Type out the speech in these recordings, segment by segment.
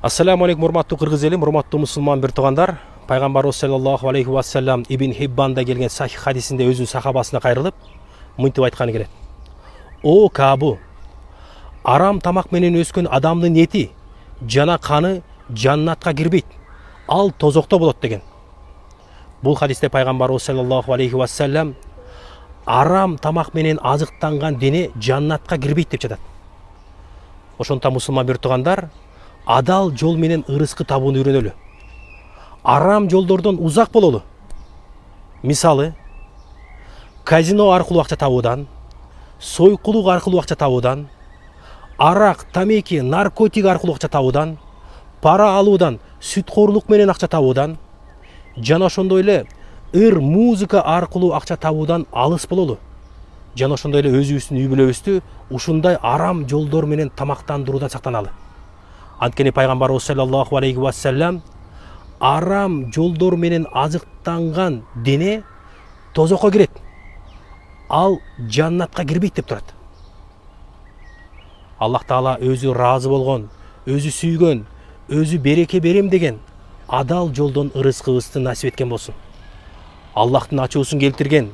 Ассаламу алейкум, урматтуу кыргыз эли, урматтуу мусулман бир туугандар. Пайгамбарыбыз саллаллаху алейхи ва саллям Ибн Хиббанда келген сахих хадисинде өзүнүн сахабасына кайрылып мынтип айтканы келет. О Кабу, арам тамак менен өскөн адамдын эти жана каны жаннатка кирбейт, ал тозокто болот деген. Бул хадисте пайгамбарыбыз саллаллаху алейхи ва саллям арам тамак менен азыктанган дене жаннатка кирбейт деп жатат. Ошондо мусулман бир туугандар, адал жол менен ырыскы табууну үйрөнөлү. Арам жолдордон узак бололу. Мисалы, казино аркылуу акча табуудан, сойкулук аркылуу акча табуудан, арак, тамеки, наркотик аркылуу акча табуудан, пара алуудан, сүткорлук менен акча табуудан, жана ошондой эле музыка аркылуу акча табуудан алыс бололу. Жана ошондой эле өзүбүздүн үй бүлөбүздү ушундай арам жолдор менен тамактандыруудан сактаналы. Анткени пайгамбарыбыз саллаллаху алейхи ва саллям арам жолдор менен азыктанган дене тозокко кирет, ал жаннатка кирбейт деп турат. Аллах Таала өзү ыраазы болгон, өзү сүйгөн, өзү береке берем деген адал жолдон ырыскыбызды насип эткен болсун. Аллахтын ачуусун келтирген,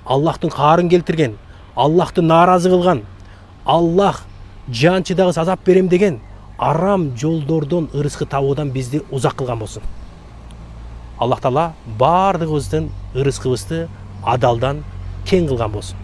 Аллахтын каарын келтирген, Аллахты нааразы кылган, Аллах жанчыдагы азап берем деген арам жолдордон ырыскы табуудан бизди узак кылган болсун. Аллах Таала бардыгыбыздын ырыскыбызды адалдан тең кылган болсун.